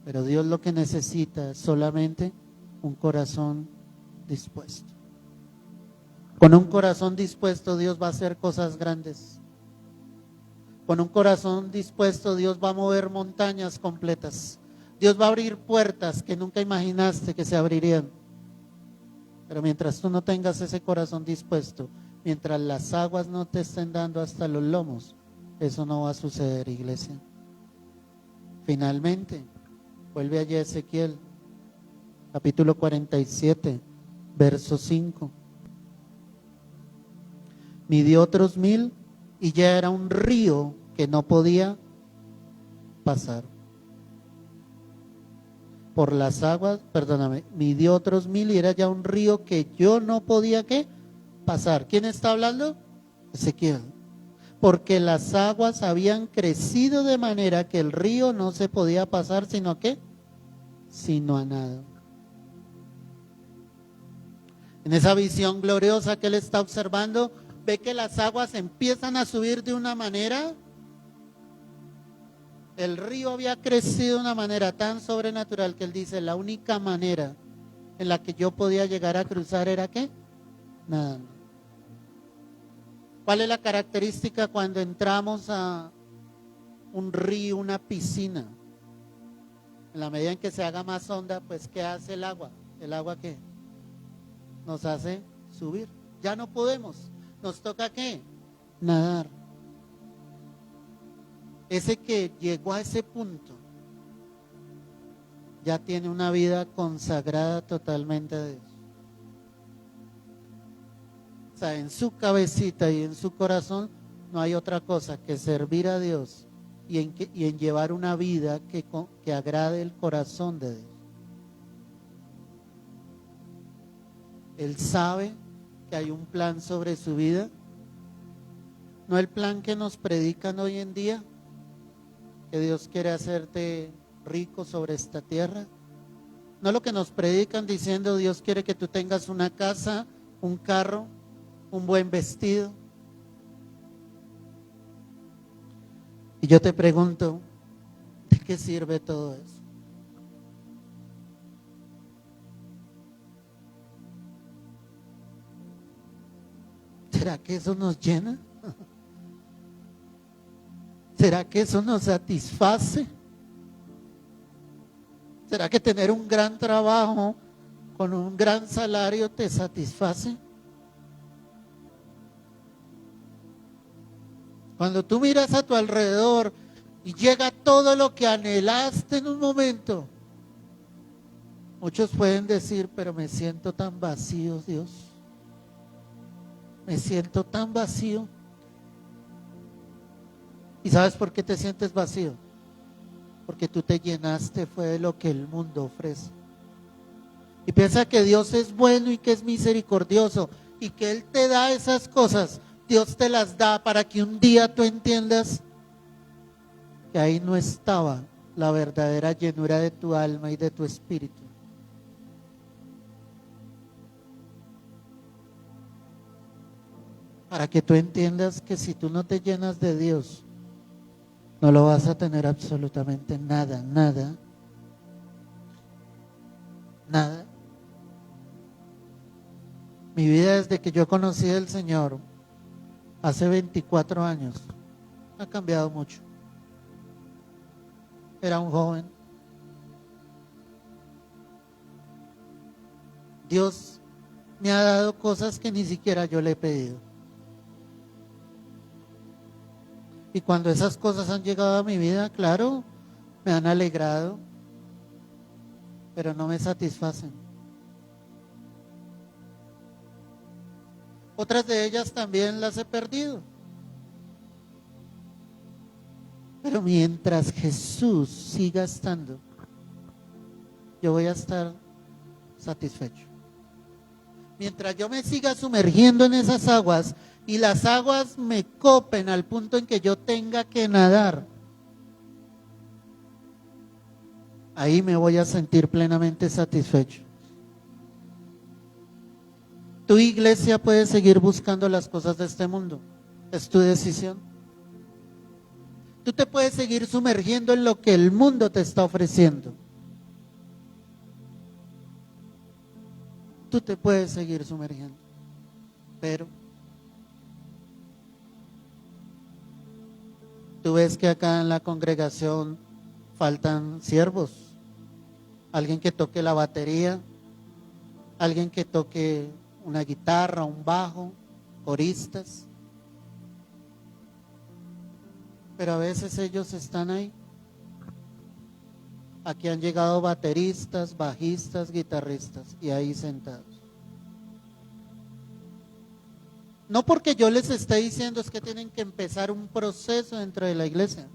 Pero Dios lo que necesita es solamente un corazón dispuesto. Con un corazón dispuesto Dios va a hacer cosas grandes. Con un corazón dispuesto Dios va a mover montañas completas. Dios va a abrir puertas que nunca imaginaste que se abrirían. Pero mientras tú no tengas ese corazón dispuesto, mientras las aguas no te estén dando hasta los lomos, eso no va a suceder, iglesia. Finalmente, vuelve allí a Ezequiel, capítulo 47, verso 5. Midió otros 1000 y ya era un río que no podía pasar. Por las aguas, midió otros 1000 y era ya un río que yo no podía ¿qué? Pasar. ¿Quién está hablando? Ezequiel. Porque las aguas habían crecido de manera que el río no se podía pasar, sino ¿qué? Sino a nada. En esa visión gloriosa que él está observando, ve que las aguas empiezan a subir de una manera. El río había crecido de una manera tan sobrenatural que él dice, la única manera en la que yo podía llegar a cruzar era ¿qué? Nadando. ¿Cuál es la característica cuando entramos a un río, una piscina? En la medida en que se haga más honda, pues ¿qué hace el agua? ¿El agua qué? Nos hace subir. Ya no podemos. ¿Nos toca qué? Nadar. Ese que llegó a ese punto ya tiene una vida consagrada totalmente a Dios. O sea, en su cabecita y en su corazón no hay otra cosa que servir a Dios y en llevar una vida que agrade el corazón de Dios. Él sabe que hay un plan sobre su vida, no el plan que nos predican hoy en día, que Dios quiere hacerte rico sobre esta tierra. No lo que nos predican diciendo Dios quiere que tú tengas una casa, un carro, un buen vestido. Y yo te pregunto, ¿de qué sirve todo eso? ¿Será que eso nos llena? ¿Será que eso nos satisface? ¿Será que tener un gran trabajo con un gran salario te satisface? Cuando tú miras a tu alrededor y llega todo lo que anhelaste en un momento, muchos pueden decir, pero me siento tan vacío, Dios. me siento tan vacío. ¿Y sabes por qué te sientes vacío? Porque tú te llenaste fue de lo que el mundo ofrece. Y piensa que Dios es bueno y que es misericordioso y que Él te da esas cosas. Dios te las da para que un día tú entiendas que ahí no estaba la verdadera llenura de tu alma y de tu espíritu. Para que tú entiendas que si tú no te llenas de Dios, no lo vas a tener absolutamente nada, nada, nada. Mi vida desde que yo conocí al Señor, hace 24 años, ha cambiado mucho. Era un joven. Dios me ha dado cosas que ni siquiera yo le he pedido. Y cuando esas cosas han llegado a mi vida, claro, me han alegrado, pero no me satisfacen. Otras de ellas también las he perdido. Pero mientras Jesús siga estando, yo voy a estar satisfecho. Mientras yo me siga sumergiendo en esas aguas y las aguas me copen al punto en que yo tenga que nadar, ahí me voy a sentir plenamente satisfecho. Tu iglesia puede seguir buscando las cosas de este mundo, es tu decisión. Tú te puedes seguir sumergiendo en lo que el mundo te está ofreciendo. Tú te puedes seguir sumergiendo, pero tú ves que acá en la congregación faltan siervos, alguien que toque la batería, alguien que toque una guitarra, un bajo, coristas. Pero a veces ellos están ahí. Aquí han llegado bateristas, bajistas, guitarristas y ahí sentados. No porque yo les esté diciendo es que tienen que empezar un proceso dentro de la iglesia.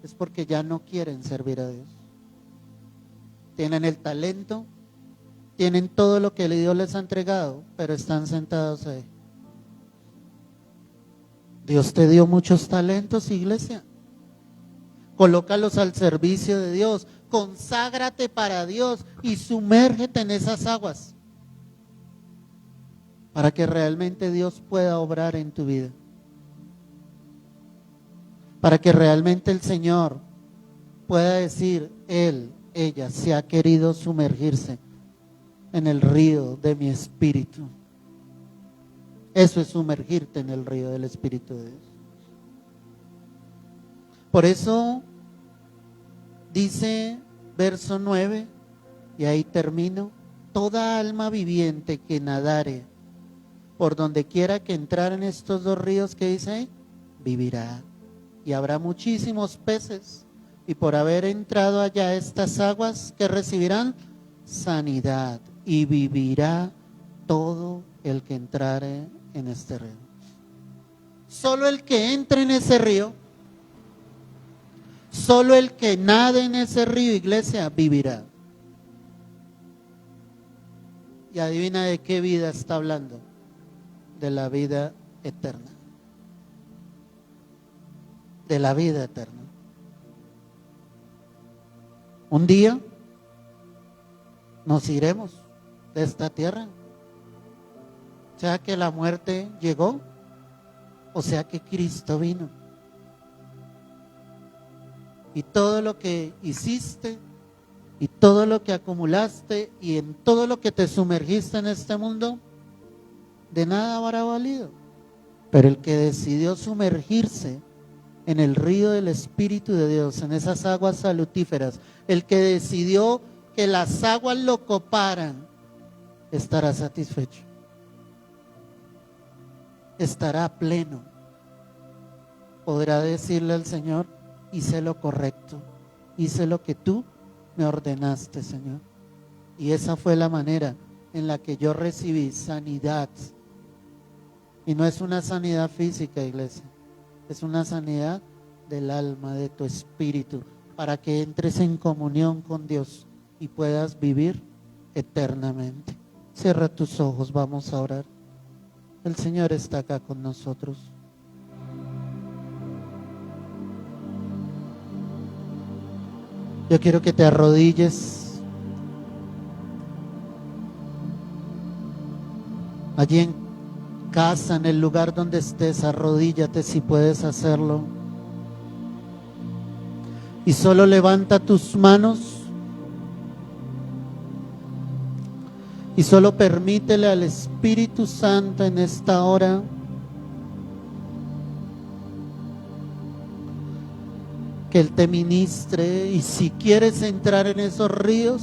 Es porque ya no quieren servir a Dios. Tienen el talento, tienen todo lo que Dios les ha entregado, pero están sentados ahí. Dios te dio muchos talentos, iglesia. Colócalos al servicio de Dios. Conságrate para Dios y sumérgete en esas aguas para que realmente Dios pueda obrar en tu vida. Para que realmente el Señor pueda decir, Él, ella, se ha querido sumergirse en el río de mi espíritu. Eso es sumergirte en el río del Espíritu de Dios. Por eso dice verso 9, y ahí termino, toda alma viviente que nadare por donde quiera que entrar en estos dos ríos que dice ahí, vivirá. Y habrá muchísimos peces, y por haber entrado allá estas aguas, que recibirán sanidad, y vivirá todo el que entrare en este río. Solo el que entre en ese río, solo el que nade en ese río, iglesia, vivirá. Y adivina de qué vida está hablando, de la vida eterna. De la vida eterna. Un día nos iremos de esta tierra. Sea que la muerte llegó, o sea que Cristo vino. Y todo lo que hiciste, y todo lo que acumulaste, y en todo lo que te sumergiste en este mundo, de nada habrá valido. Pero el que decidió sumergirse en el río del Espíritu de Dios, en esas aguas salutíferas, el que decidió que las aguas lo coparan, estará satisfecho. Estará pleno. Podrá decirle al Señor, hice lo correcto, hice lo que tú me ordenaste, Señor. Y esa fue la manera en la que yo recibí sanidad, Y no es una sanidad física, iglesia, es una sanidad del alma, de tu espíritu, para que entres en comunión con Dios y puedas vivir eternamente. Cierra tus ojos, vamos a orar. El Señor está acá con nosotros. Yo quiero que te arrodilles allí en casa, en el lugar donde estés. Arrodíllate si puedes hacerlo. Y solo levanta tus manos y solo permítele al Espíritu Santo en esta hora que Él te ministre. Y si quieres entrar en esos ríos,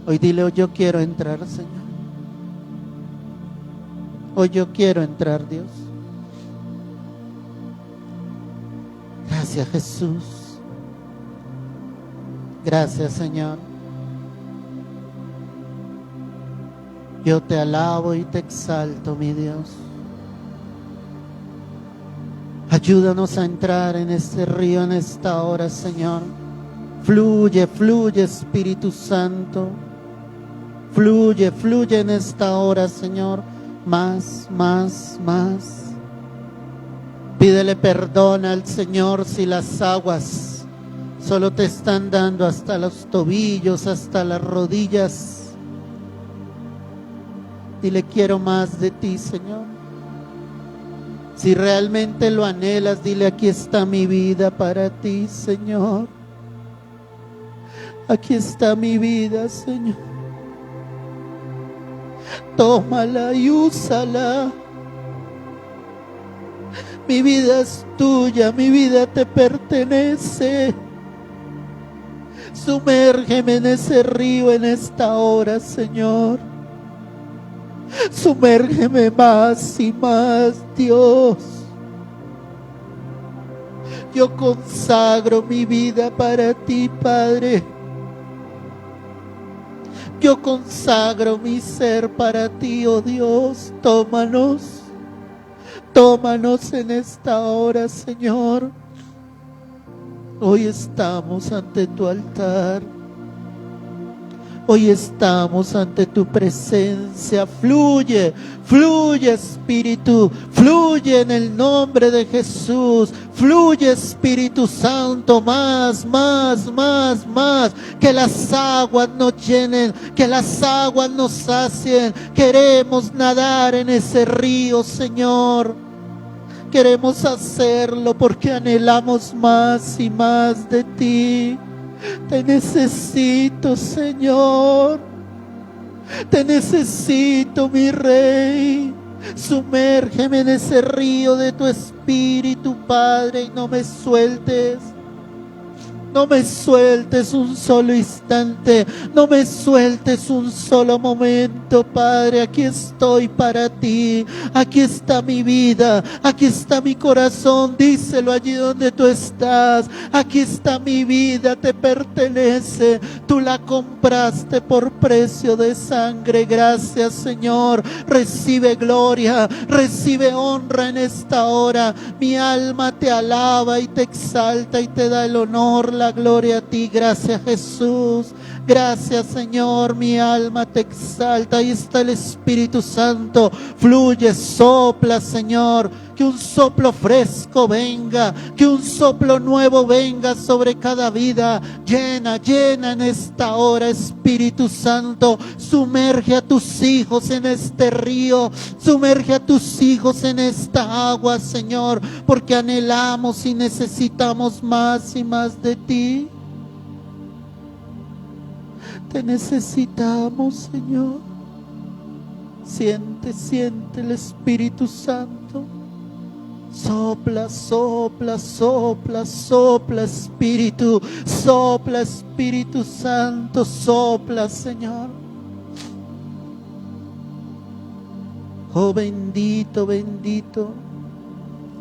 hoy dile: hoy yo quiero entrar, Señor. Hoy yo quiero entrar, Dios. Gracias, Jesús. Gracias, Señor. Yo te alabo y te exalto, mi Dios. Ayúdanos a entrar en este río en esta hora, Señor. Fluye, fluye, Espíritu Santo. Fluye, fluye en esta hora, Señor. Más, más, más. Pídele perdón al Señor si las aguas solo te están dando hasta los tobillos, hasta las rodillas. Dile: quiero más de ti, Señor. Si realmente lo anhelas, dile: aquí está mi vida para ti, Señor. Aquí está mi vida, Señor. Tómala y úsala. Mi vida es tuya, mi vida te pertenece. Sumérgeme en ese río en esta hora, Señor. Sumérgeme más y más, Dios. Yo consagro mi vida para ti, Padre. Yo consagro mi ser para ti, oh Dios. Tómanos. Tómanos en esta hora, Señor. Hoy estamos ante tu altar. Hoy estamos ante tu presencia. Fluye, fluye, Espíritu. Fluye en el nombre de Jesús. Fluye, Espíritu Santo. Más, más, más, más. Que las aguas nos llenen. Que las aguas nos sacien. Queremos nadar en ese río, Señor. Queremos hacerlo porque anhelamos más y más de ti. Te necesito, Señor. Te necesito, mi Rey. Sumérgeme en ese río de tu Espíritu, Padre, y no me sueltes. No me sueltes un solo instante. No me sueltes un solo momento, Padre. Aquí estoy para ti. Aquí está mi vida. Aquí está mi corazón. Díselo allí donde tú estás. Aquí está mi vida. Te pertenece. Tú la compraste por precio de sangre. Gracias, Señor. Recibe gloria. Recibe honra en esta hora. Mi alma te alaba y te exalta y te da el honor, la gloria a ti. Gracias, Jesús. Gracias, Señor. Mi alma te exalta. Ahí está el Espíritu Santo. Fluye, sopla, Señor. Que un soplo fresco venga. Que un soplo nuevo venga sobre cada vida. Llena, llena en esta hora, Espíritu Santo. Sumerge a tus hijos en este río. Sumerge a tus hijos en esta agua, Señor. Porque anhelamos y necesitamos más y más de ti. Te necesitamos, Señor. Siente, siente el Espíritu Santo. Sopla, sopla, sopla, sopla, Espíritu. Sopla, Espíritu Santo. Sopla, Señor. Oh, bendito, bendito.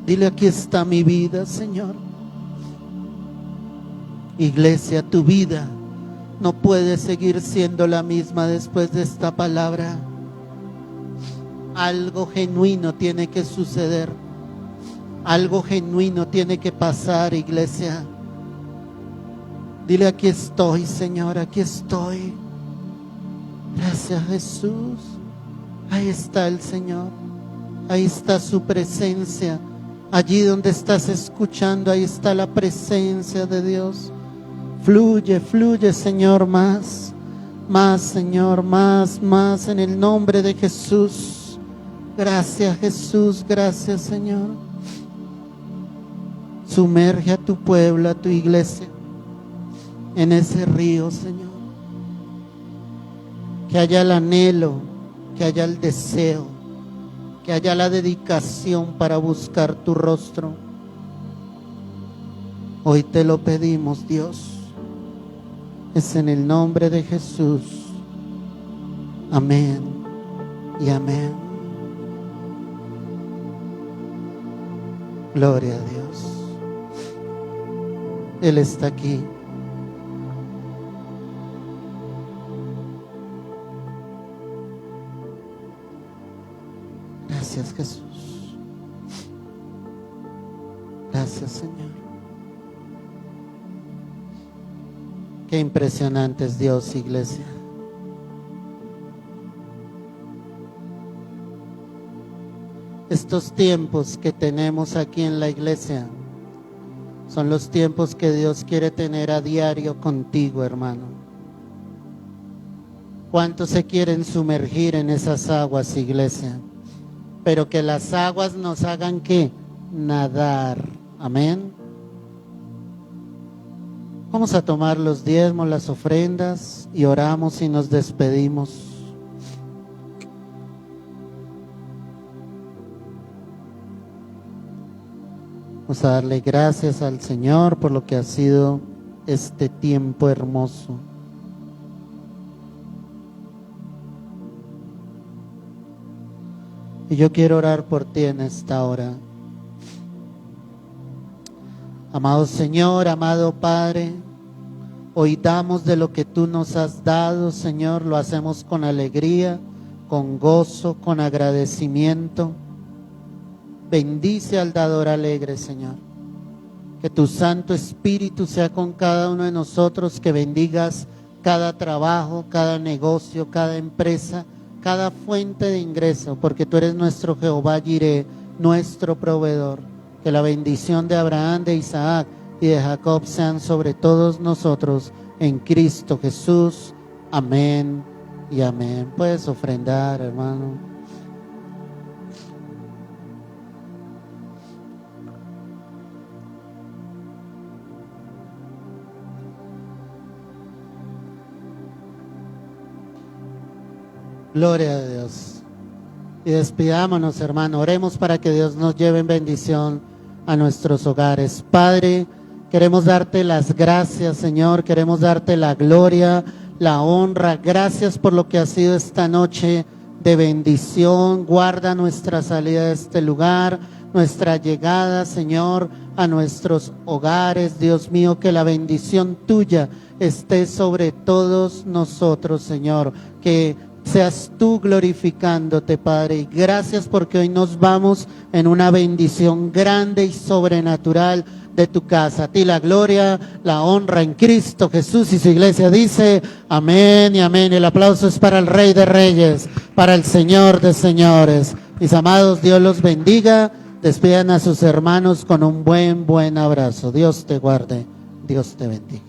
Dile: aquí está mi vida, Señor. Iglesia, tu vida no puede seguir siendo la misma después de esta palabra. Algo genuino tiene que suceder. Algo genuino tiene que pasar, iglesia. Dile: aquí estoy, Señor, aquí estoy. Gracias, Jesús. Ahí está el Señor. Ahí está su presencia. Allí donde estás escuchando, ahí está la presencia de Dios. Fluye, fluye, Señor, más. Más, Señor, más en el nombre de Jesús. Gracias, Jesús, gracias, Señor. Sumerge a tu pueblo, a tu iglesia, en ese río, Señor. Que haya el anhelo, que haya el deseo, que haya la dedicación para buscar tu rostro. Hoy te lo pedimos, Dios. Es en el nombre de Jesús. Amén y amén. Gloria a Dios. Él está aquí. Gracias, Jesús. Gracias, Señor. Qué impresionante es Dios, iglesia. Estos tiempos que tenemos aquí en la iglesia son los tiempos que Dios quiere tener a diario contigo, hermano. ¿Cuántos se quieren sumergir en esas aguas, iglesia? Pero que las aguas nos hagan ¿qué? Nadar. Amén. Vamos a tomar los diezmos, las ofrendas y oramos y nos despedimos. Vamos a darle gracias al Señor por lo que ha sido este tiempo hermoso. Y yo quiero orar por ti en esta hora. Amado Señor, amado Padre, hoy damos de lo que tú nos has dado, Señor, lo hacemos con alegría, con gozo, con agradecimiento. Bendice al dador alegre, Señor. Que tu Santo Espíritu sea con cada uno de nosotros, que bendigas cada trabajo, cada negocio, cada empresa, cada fuente de ingreso, porque tú eres nuestro Jehová Jireh, nuestro proveedor. Que la bendición de Abraham, de Isaac y de Jacob sean sobre todos nosotros en Cristo Jesús. Amén y amén. Puedes ofrendar, hermano. Gloria a Dios. Y despidámonos, hermano. Oremos para que Dios nos lleve en bendición a nuestros hogares. Padre, queremos darte las gracias, Señor. Queremos darte la gloria, la honra. Gracias por lo que ha sido esta noche de bendición. Guarda nuestra salida de este lugar, nuestra llegada, Señor, a nuestros hogares. Dios mío, que la bendición tuya esté sobre todos nosotros, Señor. Que seas tú glorificándote, Padre. Y gracias porque hoy nos vamos en una bendición grande y sobrenatural de tu casa. A ti la gloria, la honra en Cristo Jesús. Y su iglesia dice amén y amén. El aplauso es para el Rey de Reyes, para el Señor de Señores. Mis amados, Dios los bendiga. Despidan a sus hermanos con un buen abrazo. Dios te guarde, Dios te bendiga.